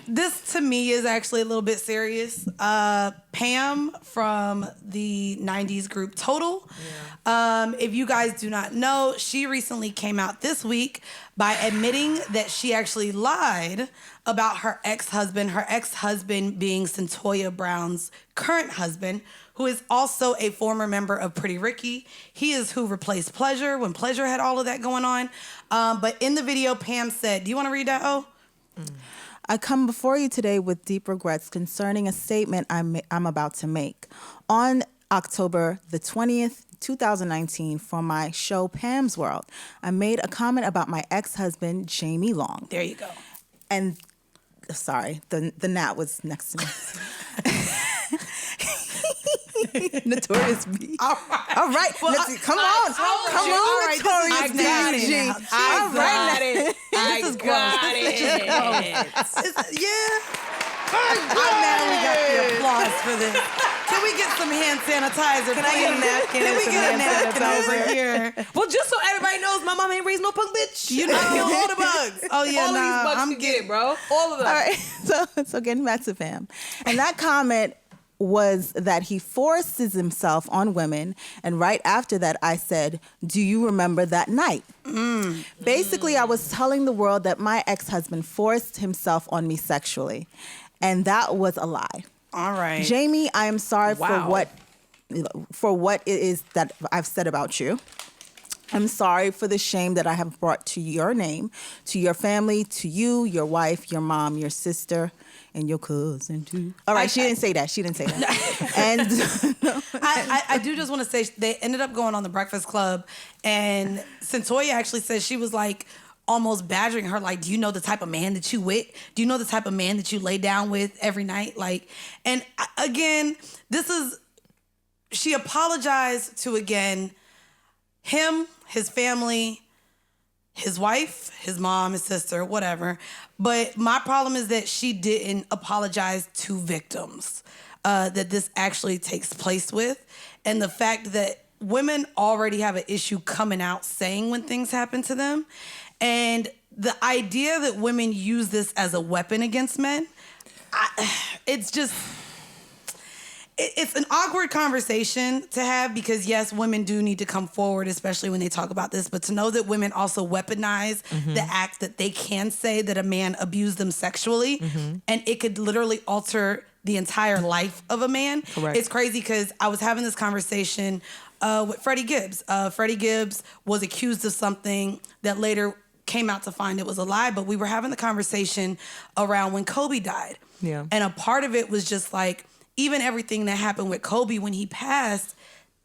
This to me is actually a little bit serious. Pam from the 90s group Total. Yeah. If you guys do not know, she recently came out this week by admitting that she actually lied about her ex-husband being Centoya Brown's current husband, who is also a former member of Pretty Ricky. He is who replaced Pleasure when Pleasure had all of that going on. But in the video, Pam said, do you want to read that, O? I come before you today with deep regrets concerning a statement I'm about to make. On October the 20th, 2019, for my show Pam's World, I made a comment about my ex-husband, Jamie Long. There you go. And, sorry, the gnat was next to me. Notorious B. All right. Well, come on, Notorious B. I got it. This is gross. I'm mad we got the applause for this. Can we get some hand sanitizer? Can I get a napkin? Can we get a napkin over here? Well, just so everybody knows, my mom ain't raised no punk bitch. You know, I kill all the bugs. Oh yeah, all of these bugs I'm getting, bro. All of them. All right. So getting back to Pam, and that comment was that he forces himself on women, and right after that I said, do you remember that night? Basically, I was telling the world that my ex-husband forced himself on me sexually, and that was a lie. All right. Jamie, I am sorry for what it is that I've said about you. I'm sorry for the shame that I have brought to your name, to your family, to you, your wife, your mom, your sister, and your cousin too. All right, she didn't say that. And I do just want to say they ended up going on the Breakfast Club, and Centoya actually said she was like almost badgering her, like, do you know the type of man that you with? Do you know the type of man that you lay down with every night? Like, and again, she apologized to, again, him, his family, his wife, his mom, his sister, whatever. But my problem is that she didn't apologize to victims that this actually takes place with. And the fact that women already have an issue coming out saying when things happen to them. And the idea that women use this as a weapon against men, it's an awkward conversation to have because, yes, women do need to come forward, especially when they talk about this. But to know that women also weaponize the act that they can say that a man abused them sexually, and it could literally alter the entire life of a man. Correct. It's crazy because I was having this conversation with Freddie Gibbs. Freddie Gibbs was accused of something that later came out to find it was a lie, but we were having the conversation around when Kobe died. Yeah. And a part of it was just like, even everything that happened with Kobe when he passed,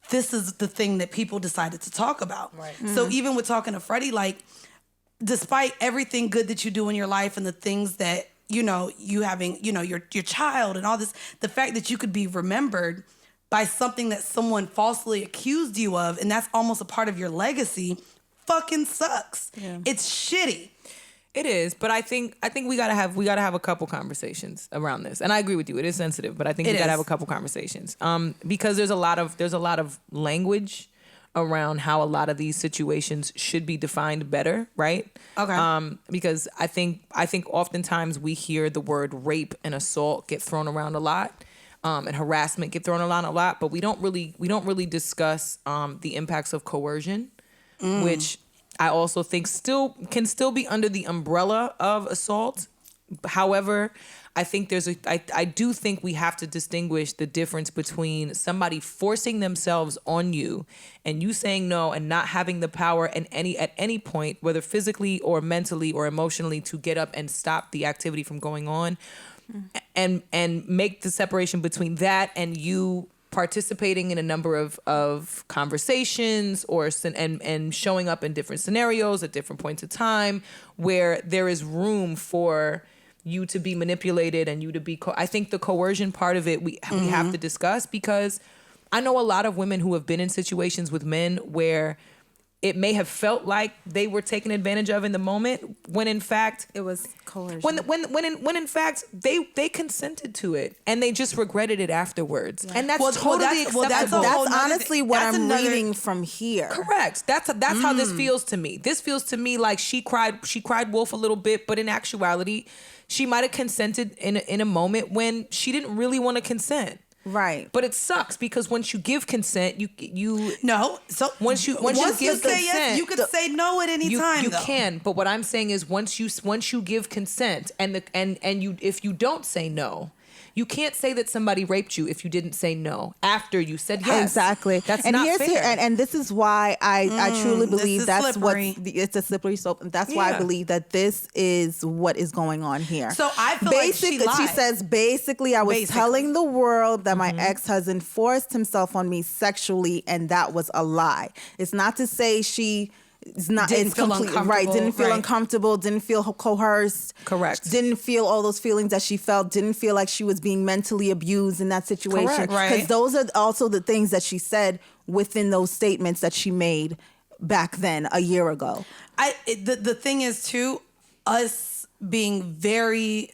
this is the thing that people decided to talk about. Right. So even with talking to Freddie, like, despite everything good that you do in your life and the things that, you know, you having, you know, your child and all this, the fact that you could be remembered by something that someone falsely accused you of, and that's almost a part of your legacy, fucking sucks. Yeah. It's shitty. It is, but I think we gotta have a couple conversations around this, and I agree with you. It is sensitive, but I think we gotta have a couple conversations because there's a lot of language around how a lot of these situations should be defined better, right? Okay. Because I think oftentimes we hear the word rape and assault get thrown around a lot, and harassment get thrown around a lot, but we don't really discuss the impacts of coercion, which I also think can still be under the umbrella of assault. However, I think I do think we have to distinguish the difference between somebody forcing themselves on you and you saying no and not having the power at any point, whether physically or mentally or emotionally, to get up and stop the activity from going on, and make the separation between that and you participating in a number of conversations and showing up in different scenarios at different points of time where there is room for you to be manipulated and you to be I think the coercion part of it we have to discuss, because I know a lot of women who have been in situations with men where it may have felt like they were taken advantage of in the moment, when in fact It was coercion. when in fact they consented to it and they just regretted it afterwards, and that's totally acceptable. That's honestly what I'm reading from here. Correct. That's how this feels to me. This feels to me like she cried wolf a little bit, but in actuality, she might have consented in a moment when she didn't really want to consent. Right. But it sucks because once you give consent, you no. So once you give say consent, yes, you could say no at any time. You can, but what I'm saying is once you give consent and you if you don't say no, you can't say that somebody raped you if you didn't say no after you said yes. Exactly. That's and not here's fair. And this is why I truly believe that's slippery. it's a slippery slope. And that's why I believe that this is what is going on here. So I feel like she lied. She says, basically, I was telling the world that my ex-husband forced himself on me sexually, and that was a lie. It's not to say she... Didn't feel uncomfortable, didn't feel coerced. Correct. Didn't feel all those feelings that she felt, didn't feel like she was being mentally abused in that situation. Correct. Right. Because those are also the things that she said within those statements that she made back then, a year ago. The thing is, too, us being very...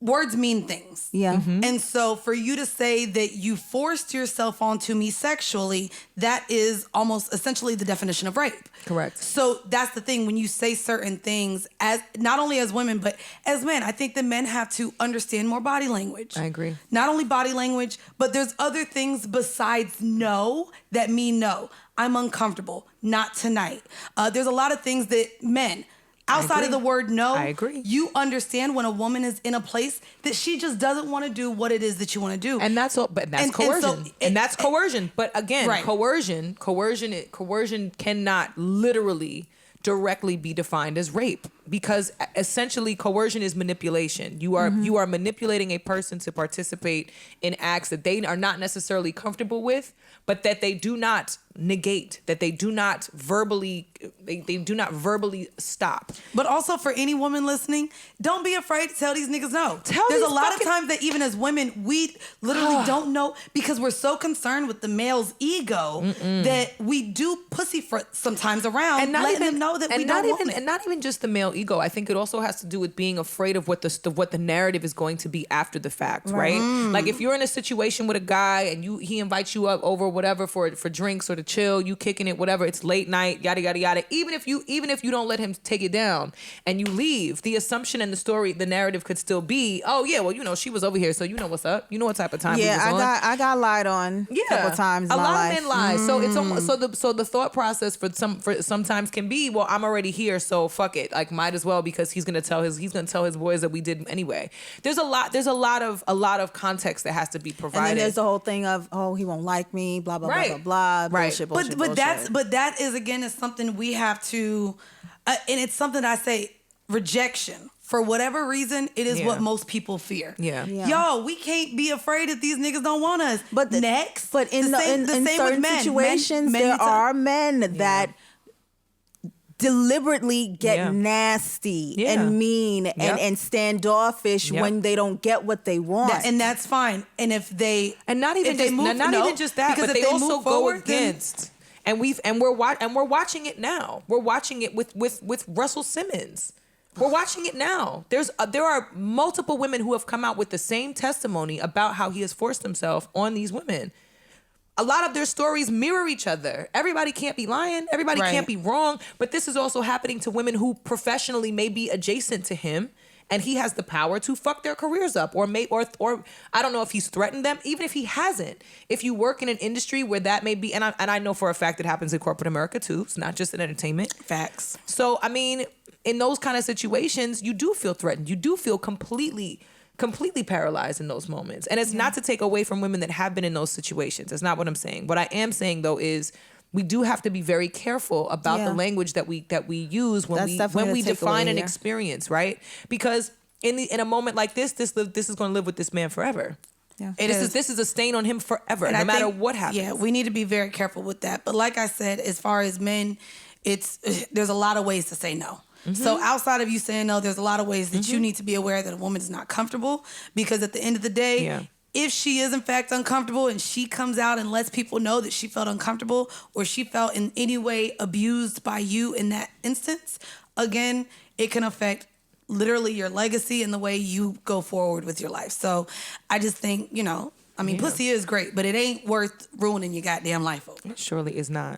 Words mean things. Yeah. Mm-hmm. And so for you to say that you forced yourself onto me sexually, that is almost essentially the definition of rape. Correct. So that's the thing. When you say certain things, as not only as women, but as men, I think that men have to understand more body language. I agree. Not only body language, but there's other things besides no that mean no. I'm uncomfortable. Not tonight. There's a lot of things that men... Outside of the word no, I agree. You understand when a woman is in a place that she just doesn't want to do what it is that you want to do. And that's all, but that's coercion. And that's coercion. But again, right. coercion cannot literally directly be defined as rape, because essentially coercion is manipulation. You are manipulating a person to participate in acts that they are not necessarily comfortable with, but that they do not negate, that they do not verbally stop. But also for any woman listening, don't be afraid to tell these niggas no. There's a lot of times that even as women, we literally don't know because we're so concerned with the male's ego that we do pussyfoot sometimes around, and letting them know that we don't want it. And not even just the male ego. I think it also has to do with being afraid of what the narrative is going to be after the fact, right? Like if you're in a situation with a guy and he invites you up over whatever for drinks or to chill, you kicking it, whatever, it's late night, yada yada yada. Even if you don't let him take it down and you leave, the assumption and the narrative could still be, oh yeah, well she was over here, so you know what's up, you know what type of time we was on. I got lied on a couple times in my life. A lot of men lie. So it's almost, so the thought process for sometimes can be, well, I'm already here, so fuck it, like might as well, because he's gonna tell his boys that we did anyway. There's a lot of context that has to be provided. And then there's the whole thing of, oh, he won't like me, blah blah blah blah blah. Right. Bullshit. But that is again is something we have to, and it's something I say, rejection. For whatever reason, it is what most people fear. Yeah. Yo, we can't be afraid if these niggas don't want us. But in certain situations, there are men that deliberately get nasty and mean and standoffish when they don't get what they want, and that's fine. And if they not even just that, but they also go against. And we're watching it now. We're watching it with Russell Simmons. We're watching it now. There are multiple women who have come out with the same testimony about how he has forced himself on these women. A lot of their stories mirror each other. Everybody can't be lying. Everybody can't be wrong. But this is also happening to women who professionally may be adjacent to him, and he has the power to fuck their careers up, or I don't know if he's threatened them, even if he hasn't. If you work in an industry where that may be, and I know for a fact it happens in corporate America too. It's not just in entertainment. Facts. So I mean, in those kind of situations, you do feel threatened. You do feel completely paralyzed in those moments. And it's not to take away from women that have been in those situations. That's not what I'm saying. What I am saying though is, we do have to be very careful about the language that we use when we define an experience, right? Because in a moment like this is going to live with this man forever. Yeah. This is a stain on him forever, no matter what happens. Yeah, we need to be very careful with that. But like I said, as far as men, there's a lot of ways to say no. Mm-hmm. So outside of you saying no, there's a lot of ways that you need to be aware that a woman is not comfortable, because at the end of the day, if she is in fact uncomfortable and she comes out and lets people know that she felt uncomfortable or she felt in any way abused by you in that instance, again, it can affect literally your legacy and the way you go forward with your life. So I just think, pussy is great, but it ain't worth ruining your goddamn life over. It surely is not.